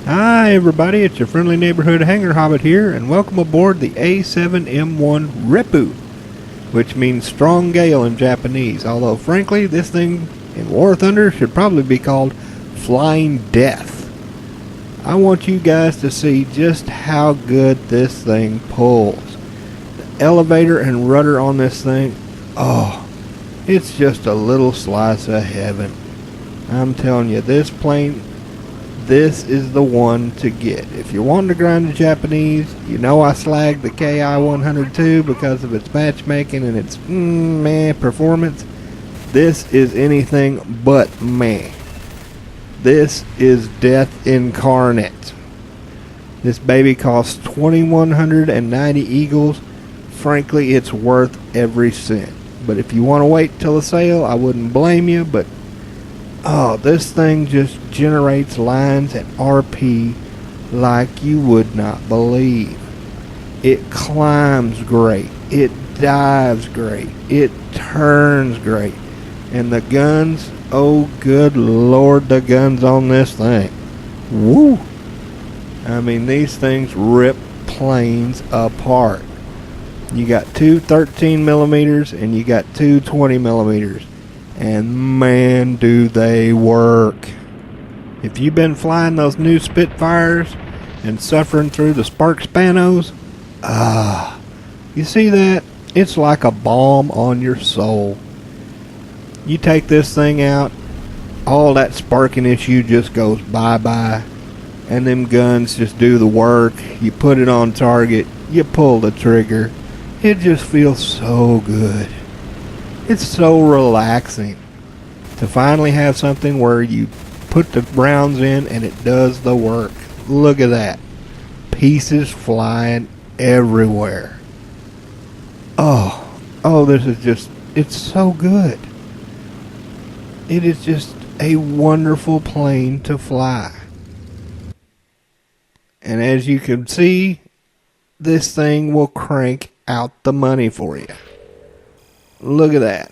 Hi everybody, it's your friendly neighborhood hangar hobbit here, and welcome aboard the A7M1 Reppu, which means strong gale in Japanese, although frankly this thing in War Thunder should probably be called Flying Death. I want you guys to see just how good this thing pulls. The elevator and rudder on this thing, oh, it's just a little slice of heaven. I'm telling you, this plane, this is the one to get. If you're wanting to grind the Japanese, you know I slagged the KI-102 because of its matchmaking and its meh performance. This is anything but meh. This is death incarnate. This baby costs 2,190 eagles. Frankly, it's worth every cent. But if you want to wait till the sale, I wouldn't blame you, but oh, this thing just generates lines at RP like you would not believe. It climbs great. It dives great. It turns great. And the guns, oh good lord, the guns on this thing. Woo! I mean, these things rip planes apart. You got two 13 millimeters and you got two 20 millimeters. And man, do they work. If you've been flying those new Spitfires and suffering through the spark spanos, you see that? It's like a balm on your soul. You take this thing out, all that sparking issue just goes bye-bye, and them guns just do the work. You put it on target, you pull the trigger. It just feels so good. It's so relaxing to finally have something where you put the rounds in and it does the work. Look at that. Pieces flying everywhere. Oh, this is just, it's so good. It is just a wonderful plane to fly. And as you can see, this thing will crank out the money for you. Look at that.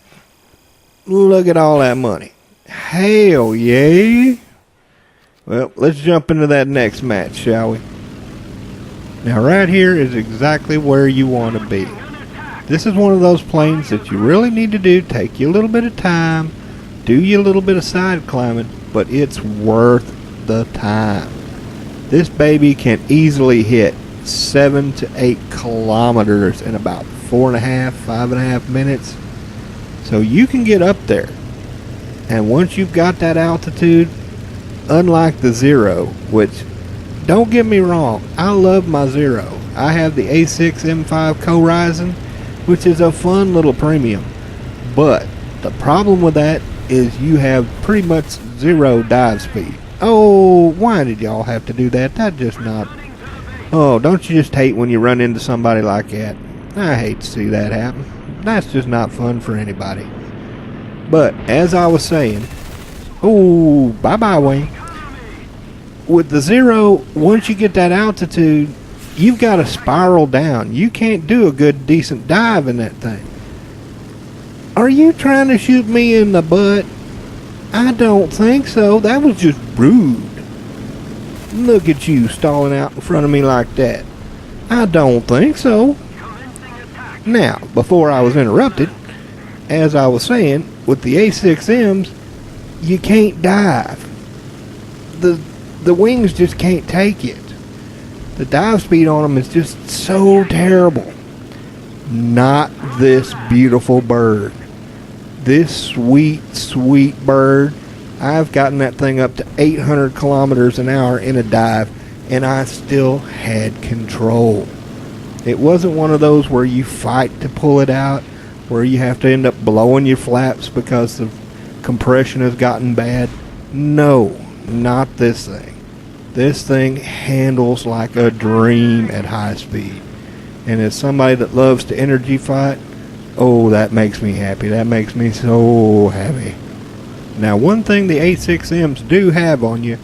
Look at all that money. Hell yeah. Well, let's jump into that next match, shall we? Now right here is exactly where you want to be. This is one of those planes that you really need to do. Take you a little bit of time. Do you a little bit of side climbing. But it's worth the time. This baby can easily hit 7 to 8 kilometers in about 5.5 minutes. So you can get up there. And once you've got that altitude, unlike the Zero, which, don't get me wrong, I love my Zero. I have the A7M1 Co-Rising, which is a fun little premium. But the problem with that is you have pretty much zero dive speed. Oh, why did y'all have to do that? That's just not... Oh, don't you just hate when you run into somebody like that? I hate to see that happen. That's just not fun for anybody. But, as I was saying... Oh, bye-bye, Wayne. With the Zero, once you get that altitude, you've got to spiral down. You can't do a good, decent dive in that thing. Are you trying to shoot me in the butt? I don't think so. That was just rude. Look at you stalling out in front of me like that. I don't think so. Now, before I was interrupted, as I was saying, with the A6Ms, you can't dive. The wings just can't take it. The dive speed on them is just so terrible. Not this beautiful bird. This sweet, sweet bird. I've gotten that thing up to 800 kilometers an hour in a dive, and I still had control. It wasn't one of those where you fight to pull it out, where you have to end up blowing your flaps because the compression has gotten bad. No, not this thing. This thing handles like a dream at high speed. And as somebody that loves to energy fight, oh, that makes me happy. That makes me so happy. Now, one thing the A6Ms do have on you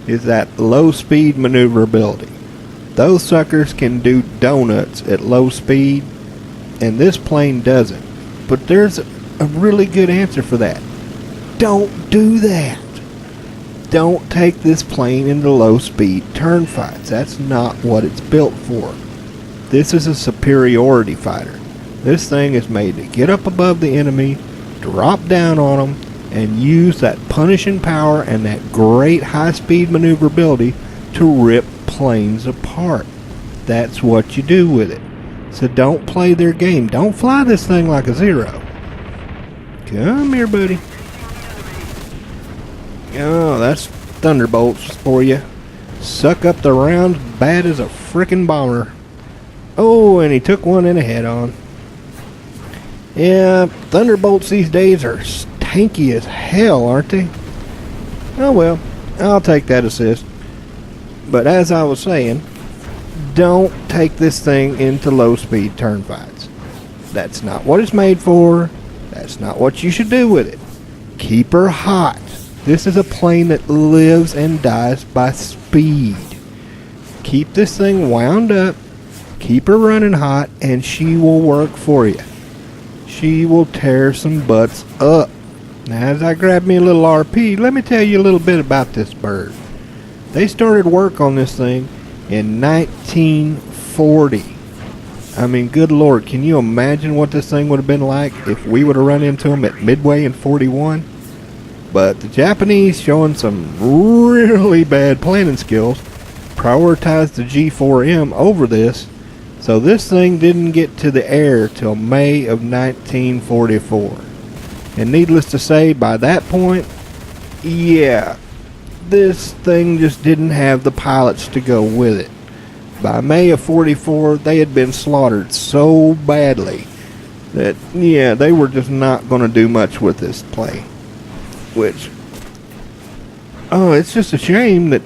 is that low speed maneuverability. Those suckers can do donuts at low speed, and this plane doesn't. But there's a really good answer for that. Don't do that. don't take this plane into low-speed turn fights. That's not what it's built for. This is a superiority fighter. This thing is made to get up above the enemy, drop down on them, and use that punishing power and that great high-speed maneuverability to rip planes apart. That's what you do with it. So don't play their game. Don't fly this thing like a Zero. Come here, buddy. Oh, that's Thunderbolts for you. Suck up the rounds bad as a frickin' bomber. Oh, and he took one in a head-on. Yeah, Thunderbolts these days are tanky as hell, aren't they? Oh well, I'll take that assist. But as I was saying, don't take this thing into low-speed turn fights. That's not what it's made for. That's not what you should do with it. Keep her hot. This is a plane that lives and dies by speed. Keep this thing wound up, keep her running hot, and she will work for you. She will tear some butts up. Now, as I grab me a little RP, let me tell you a little bit about this bird. They started work on this thing in 1940. I mean, good Lord, can you imagine what this thing would have been like if we would have run into them at Midway in 41? But the Japanese, showing some really bad planning skills, prioritized the G4M over this, so this thing didn't get to the air till May of 1944. And needless to say, by that point, yeah, this thing just didn't have the pilots to go with it. By May of 44, they had been slaughtered so badly that, yeah, they were just not going to do much with this plane. Which, oh, it's just a shame that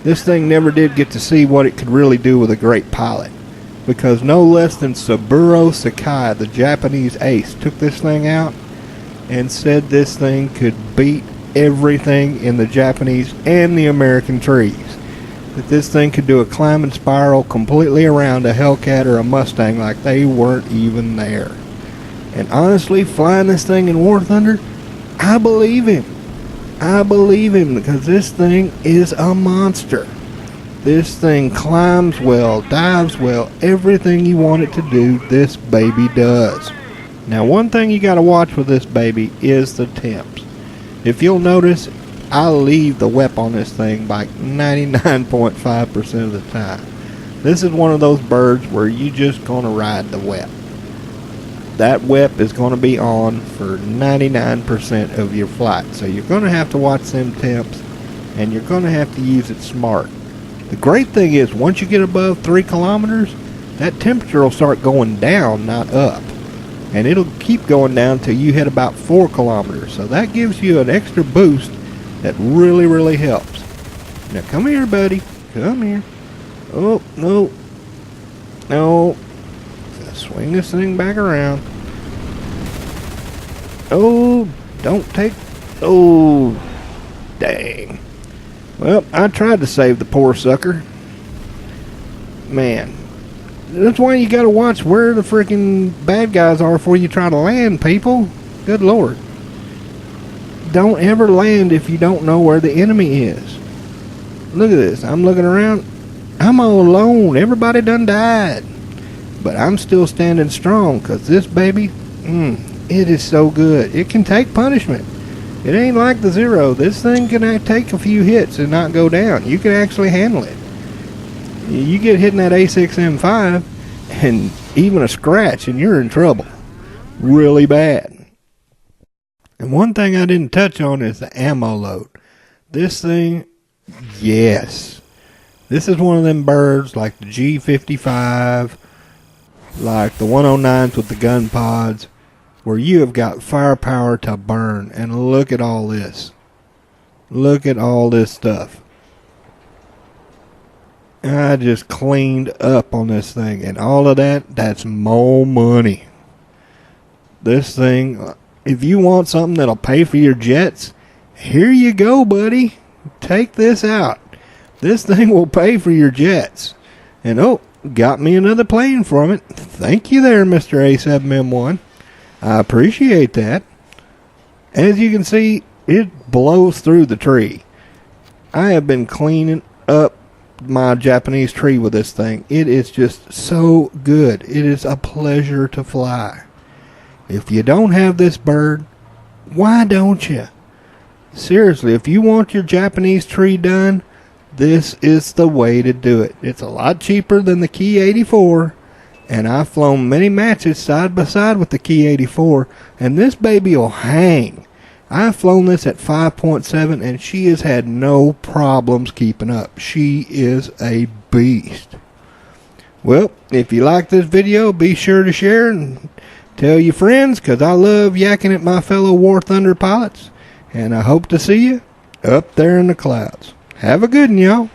this thing never did get to see what it could really do with a great pilot. Because no less than Saburo Sakai, the Japanese ace, took this thing out and said this thing could beat everything in the Japanese and the American trees. That this thing could do a climbing spiral completely around a Hellcat or a Mustang like they weren't even there. And honestly, flying this thing in War Thunder, I believe him. I believe him because this thing is a monster. This thing climbs well, dives well, everything you want it to do, this baby does. Now, one thing you got to watch with this baby is the temps. If you'll notice, I leave the WEP on this thing by 99.5% of the time. This is one of those birds where you just going to ride the WEP. That WEP is going to be on for 99% of your flight. So you're going to have to watch them temps, and you're going to have to use it smart. The great thing is, once you get above 3 kilometers, that temperature will start going down, not up. And it'll keep going down till you hit about 4 kilometers. So that gives you an extra boost that really, really helps. Now come here, buddy. Come here. Oh, no. No. Swing this thing back around. Oh, don't take... Oh, dang. Well, I tried to save the poor sucker. Man. That's why you gotta watch where the freaking bad guys are before you try to land, people. Good Lord. Don't ever land if you don't know where the enemy is. Look at this. I'm looking around. I'm all alone. Everybody done died. But I'm still standing strong because this baby, it is so good. It can take punishment. It ain't like the Zero. This thing can take a few hits and not go down. You can actually handle it. You get hit in that A7M1 and even a scratch and you're in trouble. Really bad. And one thing I didn't touch on is the ammo load. This thing, yes. This is one of them birds like the G55, like the 109s with the gun pods, where you have got firepower to burn. And look at all this. Look at all this stuff. I just cleaned up on this thing, and all of that, that's more money. This thing, if you want something that'll pay for your jets, here you go, buddy. Take this out. This thing will pay for your jets. And oh, got me another plane from it. Thank you there, Mr. A7M1. I appreciate that. As you can see, it blows through the tree. I have been cleaning up my Japanese tree with this thing. It is just so good. It is a pleasure to fly. If you don't have this bird, why don't you? Seriously, if you want your Japanese tree done, this is the way to do it. It's a lot cheaper than the Key 84, and I've flown many matches side by side with the Key 84, and this baby will hang. I've flown this at 5.7, and she has had no problems keeping up. She is a beast. Well, if you like this video, be sure to share and tell your friends, because I love yakking at my fellow War Thunder pilots. And I hope to see you up there in the clouds. Have a good one, y'all.